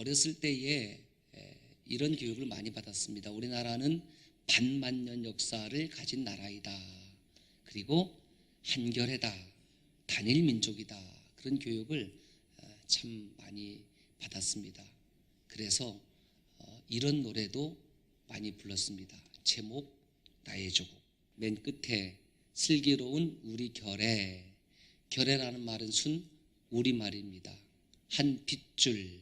어렸을 때에 이런 교육을 많이 받았습니다. 우리나라는 반만년 역사를 가진 나라이다. 그리고 한결해다. 단일 민족이다. 그런 교육을 참 많이 받았습니다. 그래서 이런 노래도 많이 불렀습니다. 제목 나의 조국. 맨 끝에 슬기로운 우리 결애. 결애라는 말은 순 우리말입니다. 한 핏줄,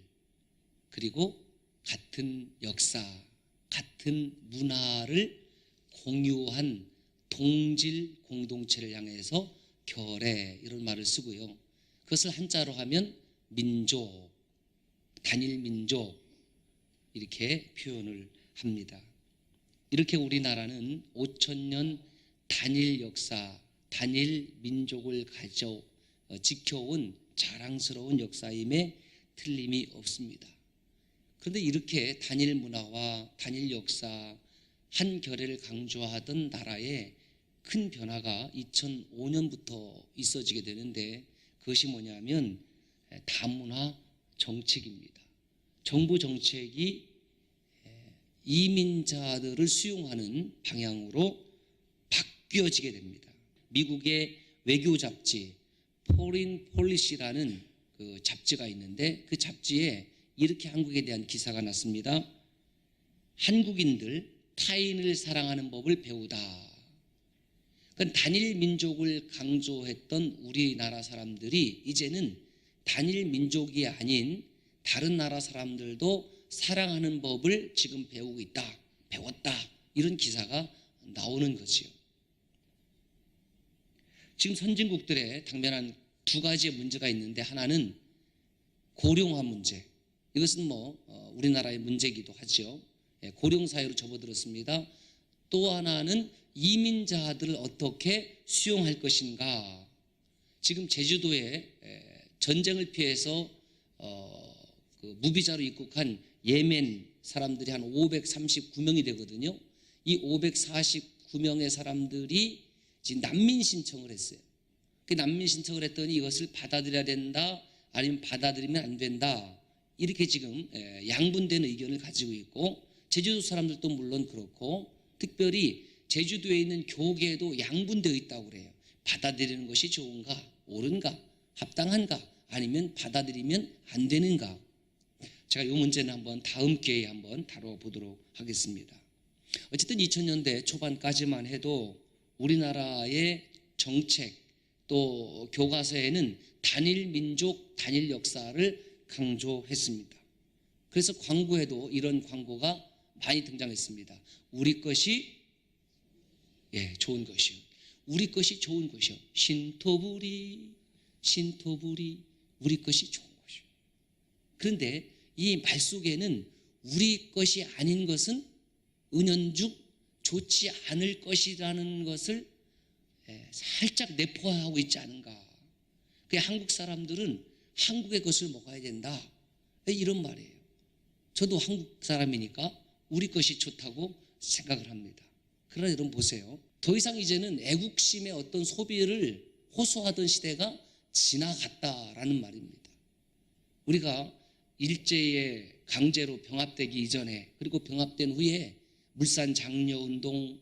그리고 같은 역사, 같은 문화를 공유한 동질 공동체를 향해서 결애, 이런 말을 쓰고요. 그것을 한자로 하면 민족, 단일 민족, 이렇게 표현을 합니다. 이렇게 우리나라는 5,000년 단일 역사, 단일 민족을 지켜온 자랑스러운 역사임에 틀림이 없습니다. 그런데 이렇게 단일 문화와 단일 역사, 한결애를 강조하던 나라에 큰 변화가 2005년부터 있어지게 되는데, 그것이 뭐냐면 다문화 정책입니다. 정부 정책이 이민자들을 수용하는 방향으로 바뀌어지게 됩니다. 미국의 외교 잡지 포린 폴리시라는 그 잡지가 있는데, 그 잡지에 이렇게 한국에 대한 기사가 났습니다. 한국인들 타인을 사랑하는 법을 배우다. 그건 단일 민족을 강조했던 우리나라 사람들이 이제는 단일 민족이 아닌 다른 나라 사람들도 사랑하는 법을 지금 배우고 있다, 배웠다, 이런 기사가 나오는 거지요. 지금 선진국들에 당면한 두 가지의 문제가 있는데, 하나는 고령화 문제. 이것은 우리나라의 문제이기도 하죠. 고령 사회로 접어들었습니다. 또 하나는 이민자들을 어떻게 수용할 것인가. 지금 제주도에 전쟁을 피해서 무비자로 입국한 예멘 사람들이 한 539명이 되거든요. 이 549명의 사람들이 지금 난민 신청을 했어요. 그 난민 신청을 했더니 이것을 받아들여야 된다, 아니면 받아들이면 안 된다, 이렇게 지금 양분된 의견을 가지고 있고, 제주도 사람들도 물론 그렇고, 특별히 제주도에 있는 교계도 양분되어 있다고 그래요. 받아들이는 것이 좋은가, 옳은가, 합당한가, 아니면 받아들이면 안 되는가. 제가 이 문제는 한번 다음 기회에 한번 다뤄보도록 하겠습니다. 어쨌든 2000년대 초반까지만 해도 우리나라의 정책 또 교과서에는 단일 민족, 단일 역사를 강조했습니다. 그래서 광고에도 이런 광고가 많이 등장했습니다. 우리 것이 좋은 것이요. 우리 것이 좋은 것이요. 신토부리, 우리 것이 좋은 것이요. 그런데 이 말 속에는 우리 것이 아닌 것은 은연중 좋지 않을 것이라는 것을 살짝 내포하고 있지 않은가. 한국 사람들은 한국의 것을 먹어야 된다, 이런 말이에요. 저도 한국 사람이니까 우리 것이 좋다고 생각을 합니다. 그러나 여러분 보세요. 더 이상 이제는 애국심의 어떤 소비를 호소하던 시대가 지나갔다라는 말입니다. 우리가 일제에 강제로 병합되기 이전에, 그리고 병합된 후에 물산 장려운동,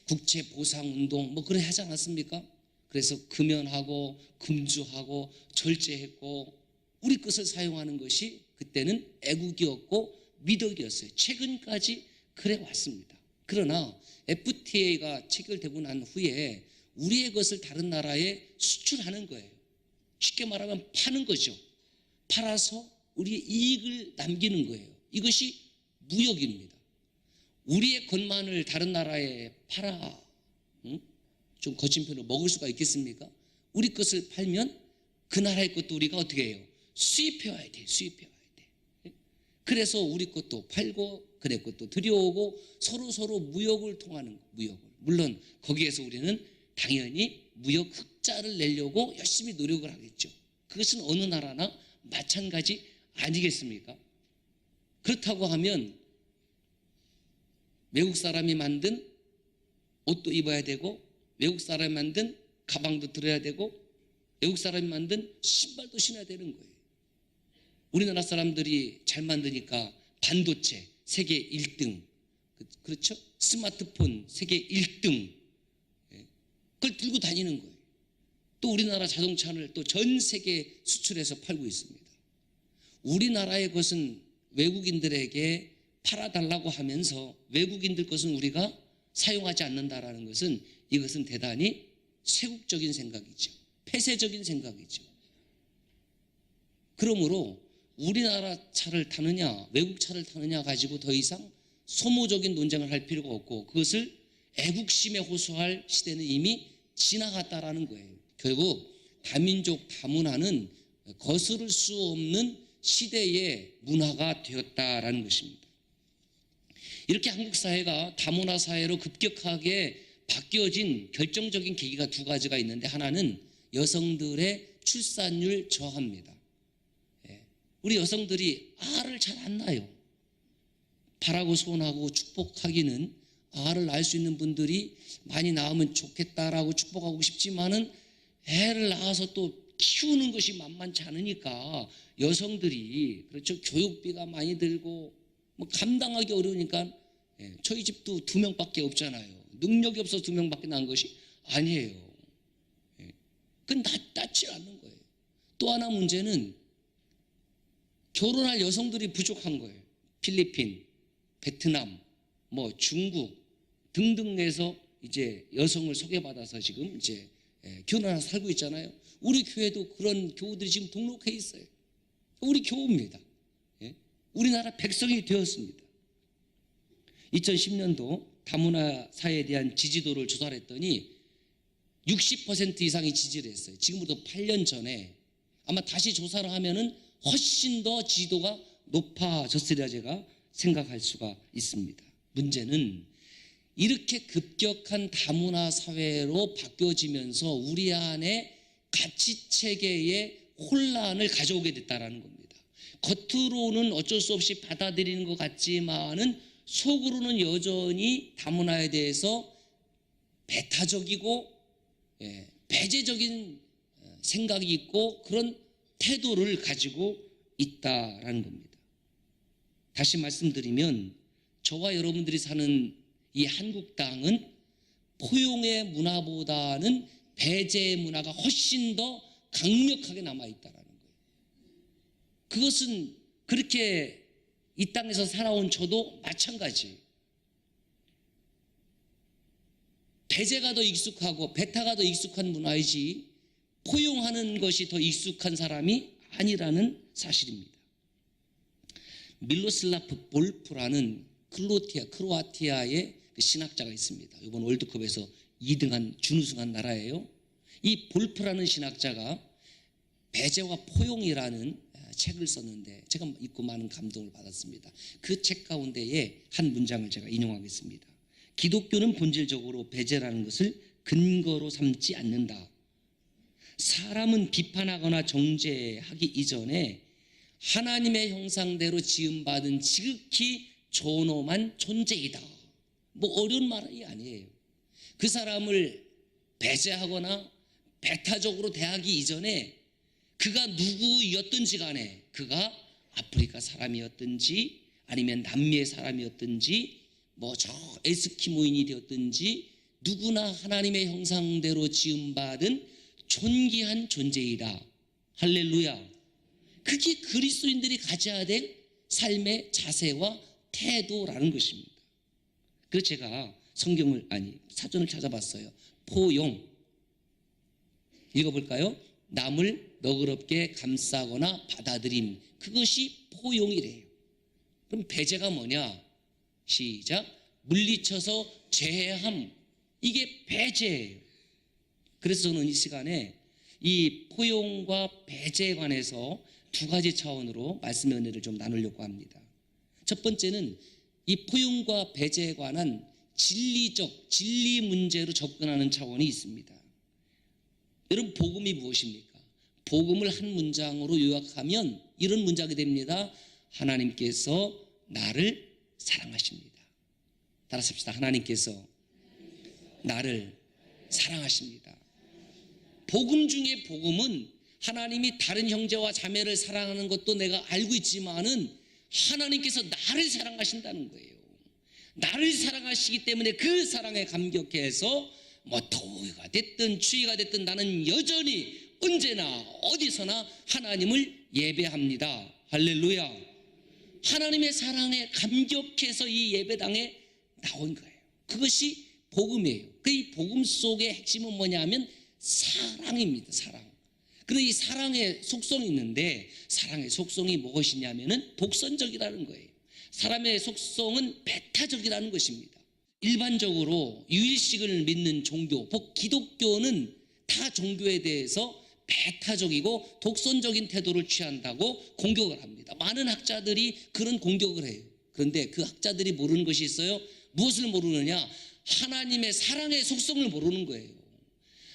국채보상운동 그래 하지 않았습니까? 그래서 금연하고 금주하고 절제했고, 우리 것을 사용하는 것이 그때는 애국이었고 미덕이었어요. 최근까지 그래 왔습니다. 그러나 FTA가 체결되고 난 후에 우리의 것을 다른 나라에 수출하는 거예요. 쉽게 말하면 파는 거죠. 팔아서 우리의 이익을 남기는 거예요. 이것이 무역입니다. 우리의 것만을 다른 나라에 팔아, 좀 거친 표현으로 먹을 수가 있겠습니까? 우리 것을 팔면 그 나라의 것도 우리가 어떻게 해요? 수입해와야 돼. 그래서 우리 것도 팔고 그네 것도 들여오고 서로 무역을 통하는 거, 무역을. 물론 거기에서 우리는 당연히 무역 흑자를 내려고 열심히 노력을 하겠죠. 그것은 어느 나라나 마찬가지 아니겠습니까? 그렇다고 하면 외국 사람이 만든 옷도 입어야 되고, 외국 사람이 만든 가방도 들어야 되고, 외국 사람이 만든 신발도 신어야 되는 거예요. 우리나라 사람들이 잘 만드니까 반도체 세계 1등, 그렇죠? 스마트폰 세계 1등, 그걸 들고 다니는 거예요. 또 우리나라 자동차를 또 전 세계 수출해서 팔고 있습니다. 우리나라의 것은 외국인들에게 팔아달라고 하면서 외국인들 것은 우리가 사용하지 않는다라는 것은, 이것은 대단히 세국적인 생각이죠. 폐쇄적인 생각이죠. 그러므로 우리나라 차를 타느냐 외국 차를 타느냐 가지고 더 이상 소모적인 논쟁을 할 필요가 없고, 그것을 애국심에 호소할 시대는 이미 지나갔다라는 거예요. 결국 다민족 다문화는 거스를 수 없는 시대의 문화가 되었다라는 것입니다. 이렇게 한국 사회가 다문화 사회로 급격하게 바뀌어진 결정적인 계기가 두 가지가 있는데, 하나는 여성들의 출산율 저하입니다. 우리 여성들이 알을 잘 안 낳아요. 바라고 소원하고 축복하기는 알을 낳을 수 있는 분들이 많이 낳으면 좋겠다라고 축복하고 싶지만은, 애를 낳아서 또 키우는 것이 만만치 않으니까 여성들이, 그렇죠, 교육비가 많이 들고 뭐 감당하기 어려우니까, 저희 집도 2명밖에 없잖아요. 능력이 없어서 2명밖에 낳은 것이 아니에요. 그건 낳지 않는 거예요. 또 하나 문제는 결혼할 여성들이 부족한 거예요. 필리핀, 베트남, 뭐 중국 등등에서 이제 여성을 소개받아서 지금 이제 결혼해서 살고 있잖아요. 우리 교회도 그런 교우들이 지금 등록해 있어요. 우리 교우입니다. 우리나라 백성이 되었습니다. 2010년도 다문화 사회에 대한 지지도를 조사를 했더니 60% 이상이 지지를 했어요. 지금부터 8년 전에. 아마 다시 조사를 하면은 훨씬 더 지지도가 높아졌으리라 제가 생각할 수가 있습니다. 문제는 이렇게 급격한 다문화 사회로 바뀌어지면서 우리 안에 가치 체계의 혼란을 가져오게 됐다는 겁니다. 겉으로는 어쩔 수 없이 받아들이는 것 같지만은 속으로는 여전히 다문화에 대해서 배타적이고 배제적인 생각이 있고 그런 태도를 가지고 있다라는 겁니다. 다시 말씀드리면, 저와 여러분들이 사는 이 한국 땅은 포용의 문화보다는 배제의 문화가 훨씬 더 강력하게 남아있다는 거예요. 그것은 그렇게 이 땅에서 살아온 저도 마찬가지예요. 배제가 더 익숙하고 배타가 더 익숙한 문화이지 포용하는 것이 더 익숙한 사람이 아니라는 사실입니다. 밀로슬라프 볼프라는 크로아티아의 신학자가 있습니다. 이번 월드컵에서 2등한 준우승한 나라예요. 이 볼프라는 신학자가 배제와 포용이라는 책을 썼는데 제가 읽고 많은 감동을 받았습니다. 그 책 가운데에 한 문장을 제가 인용하겠습니다. 기독교는 본질적으로 배제라는 것을 근거로 삼지 않는다. 사람은 비판하거나 정죄하기 이전에 하나님의 형상대로 지음받은 지극히 존엄한 존재이다. 뭐 어려운 말이 아니에요. 그 사람을 배제하거나 배타적으로 대하기 이전에 그가 누구였든지 간에, 그가 아프리카 사람이었든지 아니면 남미의 사람이었든지 뭐 저 에스키모인이 되었든지 누구나 하나님의 형상대로 지음받은 존귀한 존재이다. 할렐루야. 그게 그리스도인들이 가져야 될 삶의 자세와 태도라는 것입니다. 그래서 제가 사전을 찾아봤어요. 포용 읽어볼까요? 남을 너그럽게 감싸거나 받아들임, 그것이 포용이래요. 그럼 배제가 뭐냐? 시작. 물리쳐서 제해함, 이게 배제예요. 그래서 저는 이 시간에 이 포용과 배제에 관해서 두 가지 차원으로 말씀의 은혜를 좀 나누려고 합니다. 첫 번째는 이 포용과 배제에 관한 진리 문제로 접근하는 차원이 있습니다. 여러분, 복음이 무엇입니까? 복음을 한 문장으로 요약하면 이런 문장이 됩니다. 하나님께서 나를 사랑하십니다. 따라서 합시다. 하나님께서 나를 사랑하십니다. 복음 중에 복음은 하나님이 다른 형제와 자매를 사랑하는 것도 내가 알고 있지만은 하나님께서 나를 사랑하신다는 거예요. 나를 사랑하시기 때문에 그 사랑에 감격해서 뭐 더위가 됐든 추위가 됐든 나는 여전히 언제나 어디서나 하나님을 예배합니다. 할렐루야. 하나님의 사랑에 감격해서 이 예배당에 나온 거예요. 그것이 복음이에요. 이 복음 속의 핵심은 뭐냐면 사랑입니다. 사랑. 그런데 이 사랑의 속성이 있는데 사랑의 속성이 무엇이냐면은 독선적이라는 거예요. 사람의 속성은 배타적이라는 것입니다. 일반적으로 유일식을 믿는 종교, 기독교는 타 종교에 대해서 배타적이고 독선적인 태도를 취한다고 공격을 합니다. 많은 학자들이 그런 공격을 해요. 그런데 그 학자들이 모르는 것이 있어요. 무엇을 모르느냐? 하나님의 사랑의 속성을 모르는 거예요.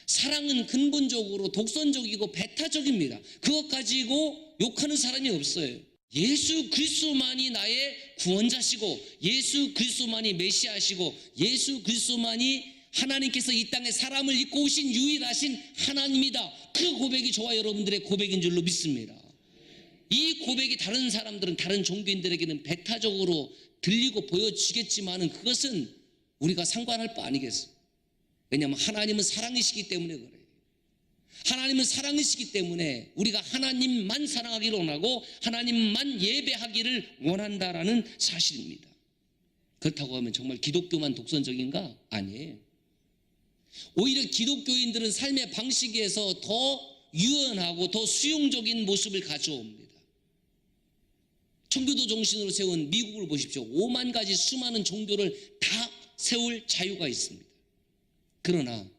사랑은 근본적으로 독선적이고 배타적입니다. 그것 가지고 욕하는 사람이 없어요. 예수 그리스도만이 나의 구원자시고 예수 그리스도만이 메시아시고 예수 그리스도만이 하나님께서 이 땅에 사람을 입고 오신 유일하신 하나님이다. 그 고백이 저와 여러분들의 고백인 줄로 믿습니다. 이 고백이 다른 사람들은 다른 종교인들에게는 배타적으로 들리고 보여지겠지만은 그것은 우리가 상관할 바 아니겠어요. 왜냐하면 하나님은 사랑이시기 때문에 그래요. 하나님은 사랑이시기 때문에 우리가 하나님만 사랑하기를 원하고 하나님만 예배하기를 원한다라는 사실입니다. 그렇다고 하면 정말 기독교만 독선적인가? 아니에요. 오히려 기독교인들은 삶의 방식에서 더 유연하고 더 수용적인 모습을 가져옵니다. 청교도 정신으로 세운 미국을 보십시오. 5만 가지 수많은 종교를 다 세울 자유가 있습니다. 그러나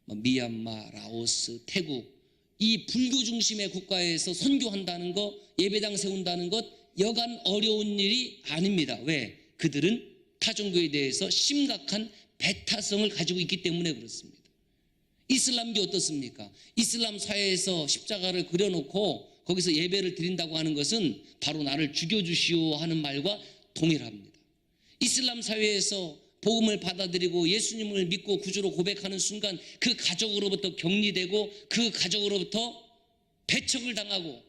미얀마, 라오스, 태국 이 불교 중심의 국가에서 선교한다는 것, 예배당 세운다는 것 여간 어려운 일이 아닙니다. 왜? 그들은 타종교에 대해서 심각한 배타성을 가지고 있기 때문에 그렇습니다. 이슬람교 어떻습니까? 이슬람 사회에서 십자가를 그려놓고 거기서 예배를 드린다고 하는 것은 바로 나를 죽여주시오 하는 말과 동일합니다. 이슬람 사회에서 복음을 받아들이고 예수님을 믿고 구주로 고백하는 순간 그 가족으로부터 격리되고 그 가족으로부터 배척을 당하고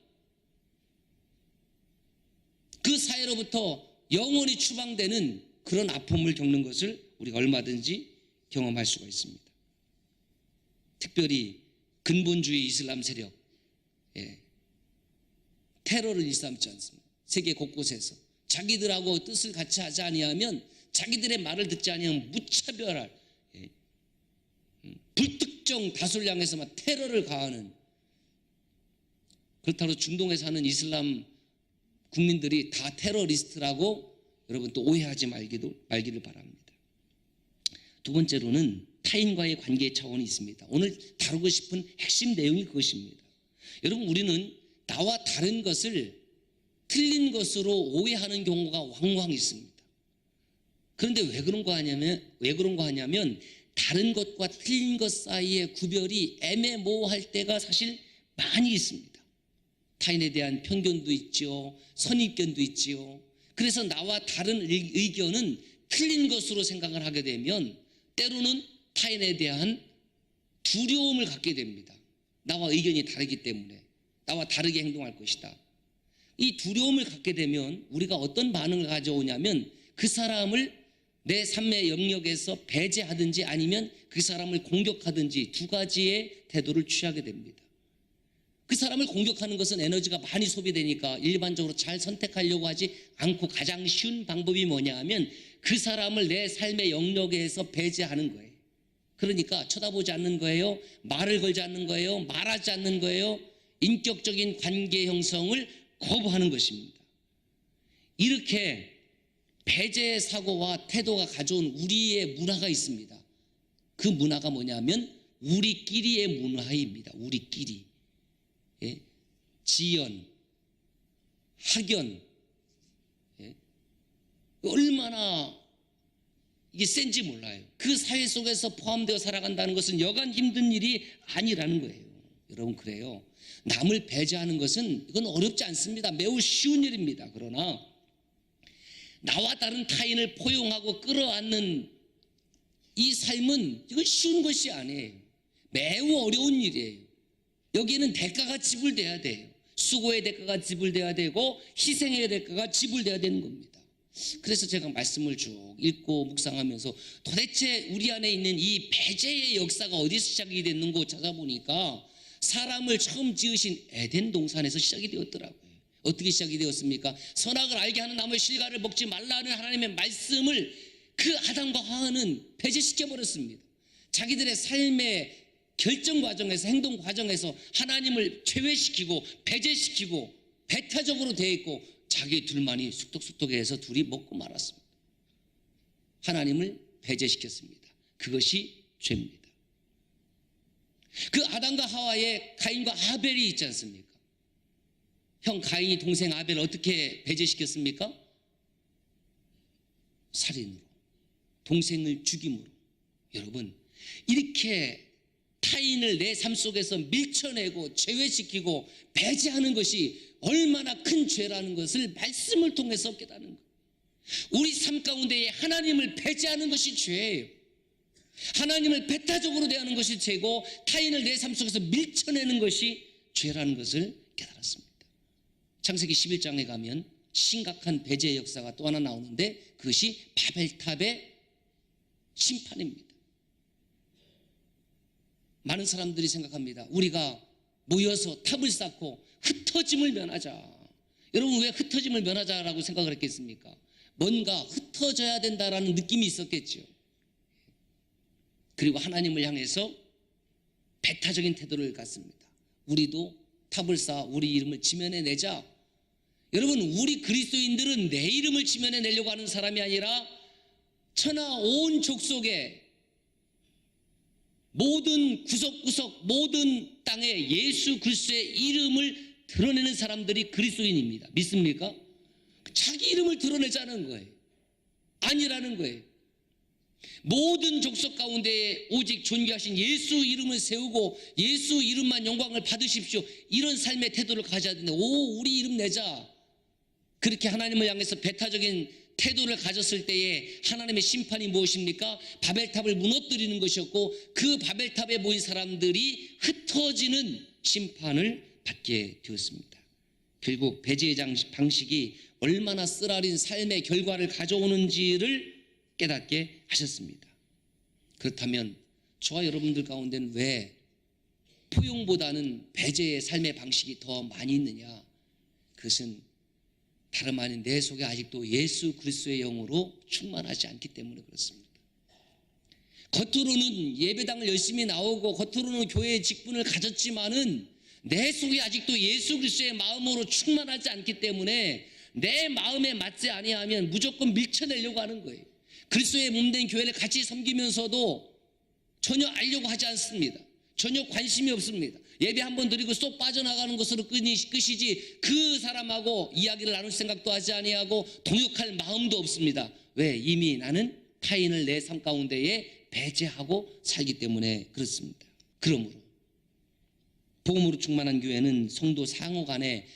그 사회로부터 영원히 추방되는 그런 아픔을 겪는 것을 우리가 얼마든지 경험할 수가 있습니다. 특별히 근본주의 이슬람 세력, 테러를 일삼지 않습니다. 세계 곳곳에서 자기들하고 뜻을 같이 하지 아니하면 자기들의 말을 듣지 아니하면 무차별할 불특정 다수를 향해서 막 테러를 가하는, 그렇다고 중동에 사는 이슬람 국민들이 다 테러리스트라고 여러분 또 오해하지 말기를 바랍니다. 두 번째로는 타인과의 관계 차원이 있습니다. 오늘 다루고 싶은 핵심 내용이 그것입니다. 여러분, 우리는 나와 다른 것을 틀린 것으로 오해하는 경우가 왕왕 있습니다. 그런데 왜 그런 거 하냐면 다른 것과 틀린 것 사이의 구별이 애매모호할 때가 사실 많이 있습니다. 타인에 대한 편견도 있죠. 선입견도 있지요. 그래서 나와 다른 의견은 틀린 것으로 생각을 하게 되면 때로는 타인에 대한 두려움을 갖게 됩니다. 나와 의견이 다르기 때문에 나와 다르게 행동할 것이다. 이 두려움을 갖게 되면 우리가 어떤 반응을 가져오냐면 그 사람을 내 삶의 영역에서 배제하든지 아니면 그 사람을 공격하든지 두 가지의 태도를 취하게 됩니다. 그 사람을 공격하는 것은 에너지가 많이 소비되니까 일반적으로 잘 선택하려고 하지 않고 가장 쉬운 방법이 뭐냐 하면 그 사람을 내 삶의 영역에서 배제하는 거예요. 그러니까 쳐다보지 않는 거예요. 말을 걸지 않는 거예요. 말하지 않는 거예요. 인격적인 관계 형성을 거부하는 것입니다. 이렇게 배제의 사고와 태도가 가져온 우리의 문화가 있습니다. 그 문화가 뭐냐면 우리끼리의 문화입니다. 우리끼리. 지연, 학연, 얼마나 이게 센지 몰라요. 그 사회 속에서 포함되어 살아간다는 것은 여간 힘든 일이 아니라는 거예요. 여러분, 그래요. 남을 배제하는 것은 이건 어렵지 않습니다. 매우 쉬운 일입니다. 그러나 나와 다른 타인을 포용하고 끌어안는 이 삶은 이건 쉬운 것이 아니에요. 매우 어려운 일이에요. 여기에는 대가가 지불돼야 돼요. 수고의 대가가 지불돼야 되고 희생의 대가가 지불돼야 되는 겁니다. 그래서 제가 말씀을 쭉 읽고 묵상하면서 도대체 우리 안에 있는 이 배제의 역사가 어디서 시작이 됐는고 찾아보니까 사람을 처음 지으신 에덴 동산에서 시작이 되었더라고요. 어떻게 시작이 되었습니까? 선악을 알게 하는 나무의 실과를 먹지 말라는 하나님의 말씀을 그 아담과 하와는 배제시켜 버렸습니다. 자기들의 삶의 결정 과정에서, 행동 과정에서 하나님을 제외시키고 배제시키고 배타적으로 대했고 자기 둘만이 숙덕숙덕해서 둘이 먹고 말았습니다. 하나님을 배제시켰습니다. 그것이 죄입니다. 그 아담과 하와의 가인과 아벨이 있지 않습니까? 형 가인이 동생 아벨을 어떻게 배제시켰습니까? 살인으로, 동생을 죽임으로. 여러분, 이렇게 타인을 내 삶 속에서 밀쳐내고 제외시키고 배제하는 것이 얼마나 큰 죄라는 것을 말씀을 통해서 깨닫는 거예요. 우리 삶 가운데에 하나님을 배제하는 것이 죄예요. 하나님을 배타적으로 대하는 것이 죄고 타인을 내 삶 속에서 밀쳐내는 것이 죄라는 것을 깨달았습니다. 창세기 11장에 가면 심각한 배제의 역사가 또 하나 나오는데 그것이 바벨탑의 심판입니다. 많은 사람들이 생각합니다. 우리가 모여서 탑을 쌓고 흩어짐을 면하자. 여러분, 왜 흩어짐을 면하자라고 생각을 했겠습니까? 뭔가 흩어져야 된다라는 느낌이 있었겠죠. 그리고 하나님을 향해서 배타적인 태도를 갖습니다. 우리도 탑을 쌓아 우리 이름을 지면해내자. 여러분, 우리 그리스도인들은 내 이름을 지면해내려고 하는 사람이 아니라 천하 온 족속에 모든 구석구석 모든 땅에 예수 그리스도의 이름을 드러내는 사람들이 그리스도인입니다. 믿습니까? 자기 이름을 드러내자는 거예요. 아니라는 거예요. 모든 족속 가운데에 오직 존귀하신 예수 이름을 세우고 예수 이름만 영광을 받으십시오. 이런 삶의 태도를 가져야 되는데, 우리 이름 내자. 그렇게 하나님을 향해서 배타적인 태도를 가졌을 때에 하나님의 심판이 무엇입니까? 바벨탑을 무너뜨리는 것이었고 그 바벨탑에 모인 사람들이 흩어지는 심판을 받게 되었습니다. 결국 배제의 방식이 얼마나 쓰라린 삶의 결과를 가져오는지를 깨닫게 하셨습니다. 그렇다면 저와 여러분들 가운데는 왜 포용보다는 배제의 삶의 방식이 더 많이 있느냐? 그것은 다름 아닌 내 속에 아직도 예수 그리스도의 영으로 충만하지 않기 때문에 그렇습니다. 겉으로는 예배당을 열심히 나오고 겉으로는 교회의 직분을 가졌지만은 내 속에 아직도 예수 그리스도의 마음으로 충만하지 않기 때문에 내 마음에 맞지 아니하면 무조건 밀쳐내려고 하는 거예요. 그리스도의 몸된 교회를 같이 섬기면서도 전혀 알려고 하지 않습니다. 전혀 관심이 없습니다. 예배 한번 드리고 쏙 빠져나가는 것으로 끝이지 그 사람하고 이야기를 나눌 생각도 하지 아니하고 동역할 마음도 없습니다. 왜? 이미 나는 타인을 내 삶 가운데에 배제하고 살기 때문에 그렇습니다. 그러므로 복음으로 충만한 교회는 성도 상호 간의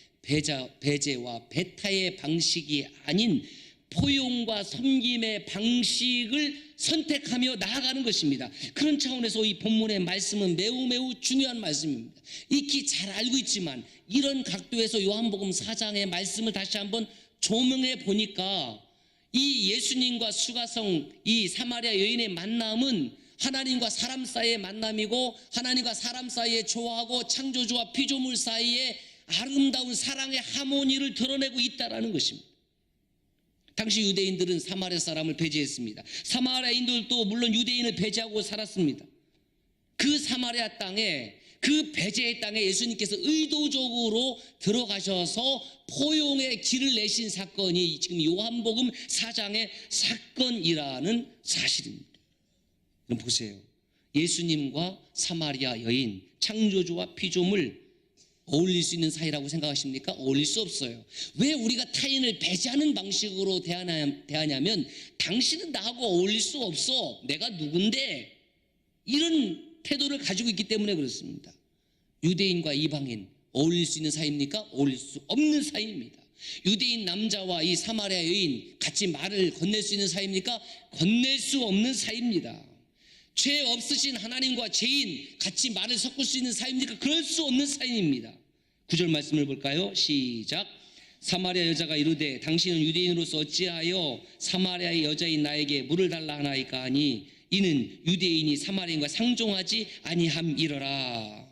배제와 배타의 방식이 아닌 포용과 섬김의 방식을 선택하며 나아가는 것입니다. 그런 차원에서 이 본문의 말씀은 매우 중요한 말씀입니다. 익히 잘 알고 있지만 이런 각도에서 요한복음 4장의 말씀을 다시 한번 조명해 보니까 이 예수님과 수가성 이 사마리아 여인의 만남은 하나님과 사람 사이의 만남이고 하나님과 사람 사이에 조화하고 창조주와 피조물 사이에 아름다운 사랑의 하모니를 드러내고 있다는 것입니다. 당시 유대인들은 사마리아 사람을 배제했습니다. 사마리아인들도 물론 유대인을 배제하고 살았습니다. 그 사마리아 땅에 그 배제의 땅에 예수님께서 의도적으로 들어가셔서 포용의 길을 내신 사건이 지금 요한복음 4장의 사건이라는 사실입니다. 그럼 보세요. 예수님과 사마리아 여인, 창조주와 피조물 어울릴 수 있는 사이라고 생각하십니까? 어울릴 수 없어요. 왜 우리가 타인을 배제하는 방식으로 대하냐면 당신은 나하고 어울릴 수 없어. 내가 누군데? 이런 태도를 가지고 있기 때문에 그렇습니다. 유대인과 이방인 어울릴 수 있는 사이입니까? 어울릴 수 없는 사이입니다. 유대인 남자와 이 사마리아 여인 같이 말을 건넬 수 있는 사이입니까? 건넬 수 없는 사이입니다. 죄 없으신 하나님과 죄인 같이 말을 섞을 수 있는 사이입니까? 그럴 수 없는 사이입니다. 9절 말씀을 볼까요? 시작. 사마리아 여자가 이르되 당신은 유대인으로서 어찌하여 사마리아의 여자인 나에게 물을 달라 하나이까 하니 이는 유대인이 사마리아인과 상종하지 아니함이러라.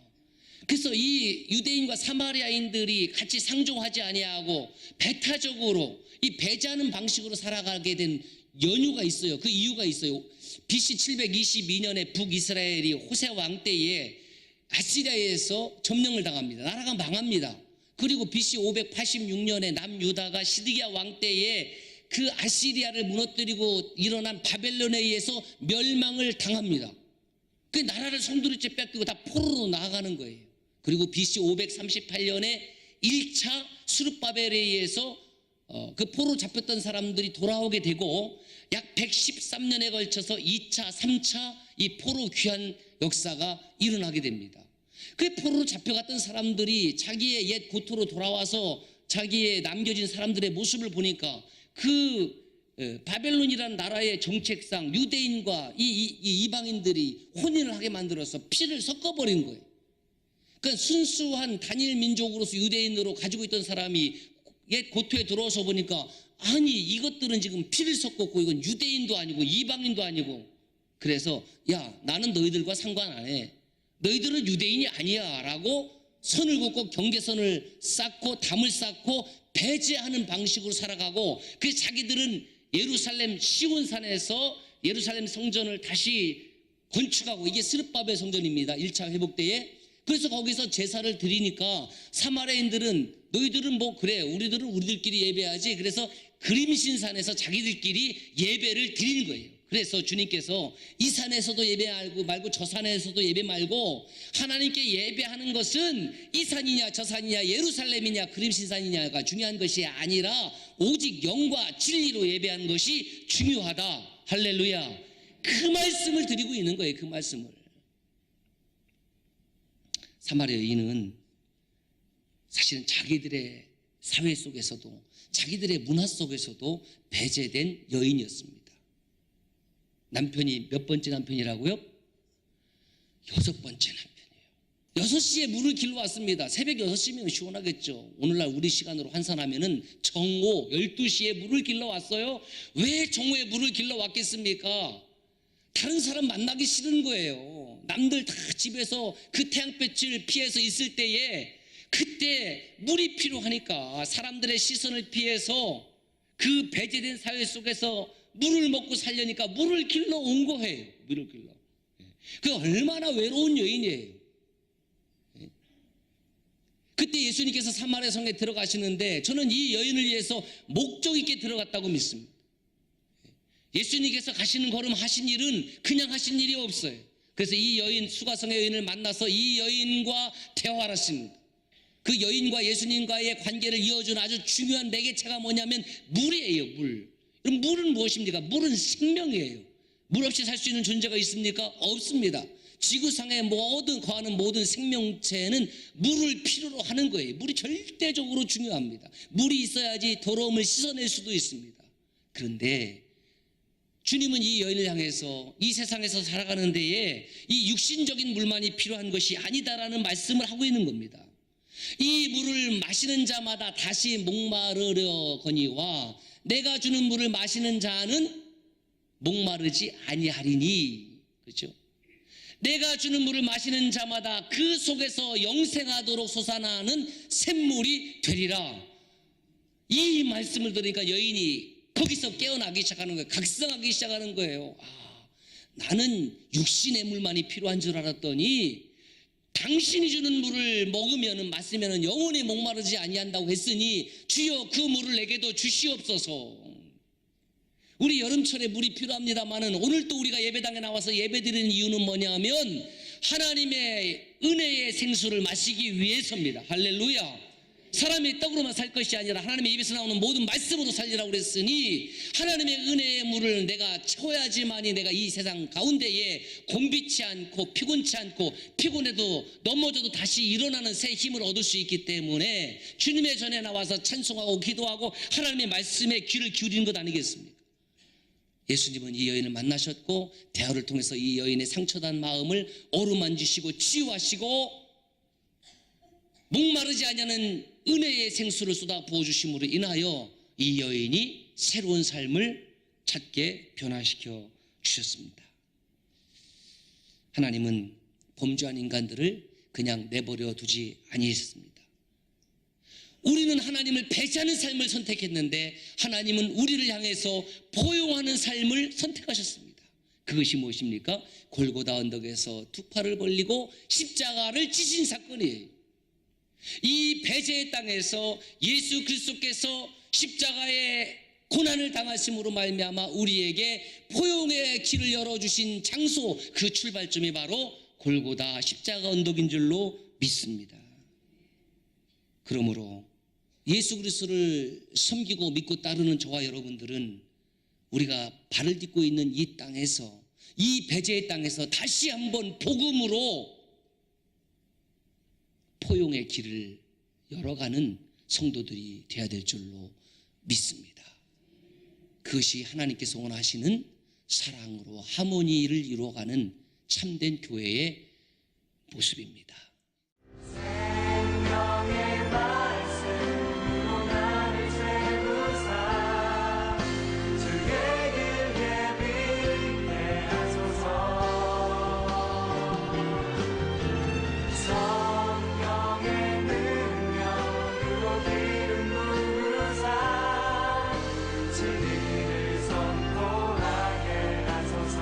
그래서 이 유대인과 사마리아인들이 같이 상종하지 아니하고 배타적으로 이 배제하는 방식으로 살아가게 된 연유가 있어요. 그 이유가 있어요. BC 722년에 북이스라엘이 호세 왕 때에 아시리아에서 점령을 당합니다. 나라가 망합니다. 그리고 BC 586년에 남유다가 시드기야 왕 때에 그 아시리아를 무너뜨리고 일어난 바벨론에 의해서 멸망을 당합니다. 그 나라를 송두리째 뺏기고 다 포로로 나아가는 거예요. 그리고 BC 538년에 1차 수르바벨에 의해서 그 포로 잡혔던 사람들이 돌아오게 되고 약 113년에 걸쳐서 2차, 3차 이 포로 귀환 역사가 일어나게 됩니다. 그 포로로 잡혀갔던 사람들이 자기의 옛 고토로 돌아와서 자기의 남겨진 사람들의 모습을 보니까 그 바벨론이라는 나라의 정책상 유대인과 이 이방인들이 혼인을 하게 만들어서 피를 섞어버린 거예요. 그러니까 순수한 단일 민족으로서 유대인으로 가지고 있던 사람이 옛 고토에 들어와서 보니까 아니 이것들은 지금 피를 섞었고 이건 유대인도 아니고 이방인도 아니고 그래서 야 나는 너희들과 상관 안 해. 너희들은 유대인이 아니야 라고 선을 긋고 경계선을 쌓고 담을 쌓고 배제하는 방식으로 살아가고 그래서 자기들은 예루살렘 시온산에서 예루살렘 성전을 다시 건축하고 이게 스룹바벨 성전입니다. 1차 회복 때에. 그래서 거기서 제사를 드리니까 사마리아인들은 너희들은 뭐 그래 우리들은 우리들끼리 예배하지. 그래서 그림신산에서 자기들끼리 예배를 드리는 거예요. 그래서 주님께서 이 산에서도 예배 말고 저 산에서도 예배 말고 하나님께 예배하는 것은 이 산이냐 저 산이냐 예루살렘이냐 그림신산이냐가 중요한 것이 아니라 오직 영과 진리로 예배하는 것이 중요하다. 할렐루야. 그 말씀을 드리고 있는 거예요. 그 말씀을. 사마리아 여인은 사실은 자기들의 사회 속에서도 자기들의 문화 속에서도 배제된 여인이었습니다. 남편이 몇 번째 남편이라고요? 6번째 남편이에요. 6시에 물을 길러 왔습니다. 새벽 6시면 시원하겠죠. 오늘날 우리 시간으로 환산하면은 정오 12시에 물을 길러 왔어요. 왜 정오에 물을 길러 왔겠습니까? 다른 사람 만나기 싫은 거예요. 남들 다 집에서 그 태양빛을 피해서 있을 때에 그때 물이 필요하니까 사람들의 시선을 피해서 그 배제된 사회 속에서 물을 먹고 살려니까 물을 길러 온 거예요. 물을 길러. 그 얼마나 외로운 여인이에요. 그때 예수님께서 사마리아 성에 들어가시는데 저는 이 여인을 위해서 목적 있게 들어갔다고 믿습니다. 예수님께서 가시는 걸음 하신 일은 그냥 하신 일이 없어요. 그래서 이 여인 수가성의 여인을 만나서 이 여인과 대화를 했습니다. 그 여인과 예수님과의 관계를 이어준 아주 중요한 매개체가 뭐냐면 물이에요. 물. 그럼 물은 무엇입니까? 물은 생명이에요. 물 없이 살 수 있는 존재가 있습니까? 없습니다. 지구상에 거하는 모든 생명체는 물을 필요로 하는 거예요. 물이 절대적으로 중요합니다. 물이 있어야지 더러움을 씻어낼 수도 있습니다. 그런데 주님은 이 여인을 향해서 이 세상에서 살아가는 데에 이 육신적인 물만이 필요한 것이 아니다라는 말씀을 하고 있는 겁니다. 이 물을 마시는 자마다 다시 목마르려거니와 내가 주는 물을 마시는 자는 목마르지 아니하리니. 그렇죠? 내가 주는 물을 마시는 자마다 그 속에서 영생하도록 솟아나는 샘물이 되리라. 이 말씀을 들으니까 여인이 거기서 깨어나기 시작하는 거예요. 각성하기 시작하는 거예요. 나는 육신의 물만이 필요한 줄 알았더니 당신이 주는 물을 먹으면 마시면 영원히 목마르지 아니한다고 했으니 주여 그 물을 내게도 주시옵소서. 우리 여름철에 물이 필요합니다만은 오늘 또 우리가 예배당에 나와서 예배드리는 이유는 뭐냐면 하나님의 은혜의 생수를 마시기 위해서입니다. 할렐루야. 사람의 떡으로만 살 것이 아니라 하나님의 입에서 나오는 모든 말씀으로 살리라고 그랬으니 하나님의 은혜의 물을 내가 채워야지만이 내가 이 세상 가운데에 곤비치 않고 피곤치 않고 피곤해도 넘어져도 다시 일어나는 새 힘을 얻을 수 있기 때문에 주님의 전에 나와서 찬송하고 기도하고 하나님의 말씀에 귀를 기울이는 것 아니겠습니까? 예수님은 이 여인을 만나셨고 대화를 통해서 이 여인의 상처난 마음을 어루만지시고 치유하시고 목마르지 아니하는 은혜의 생수를 쏟아 부어주심으로 인하여 이 여인이 새로운 삶을 찾게 변화시켜 주셨습니다. 하나님은 범죄한 인간들을 그냥 내버려 두지 아니하셨습니다. 우리는 하나님을 배제하는 삶을 선택했는데 하나님은 우리를 향해서 포용하는 삶을 선택하셨습니다. 그것이 무엇입니까? 골고다 언덕에서 두 팔을 벌리고 십자가를 지신 사건이에요. 이 배제의 땅에서 예수 그리스도께서 십자가의 고난을 당하심으로 말미암아 우리에게 포용의 길을 열어주신 장소, 그 출발점이 바로 골고다 십자가 언덕인 줄로 믿습니다. 그러므로 예수 그리스도를 섬기고 믿고 따르는 저와 여러분들은 우리가 발을 딛고 있는 이 땅에서, 이 배제의 땅에서 다시 한번 복음으로 포용의 길을 열어가는 성도들이 되어야 될 줄로 믿습니다. 그것이 하나님께서 원하시는 사랑으로 하모니를 이루어가는 참된 교회의 모습입니다. 생명의 말씀으로 나를 세우사 주의 길 예비케 하소서. 성령의 능력으로 기름 부으사 진리를 선포하게 하소서.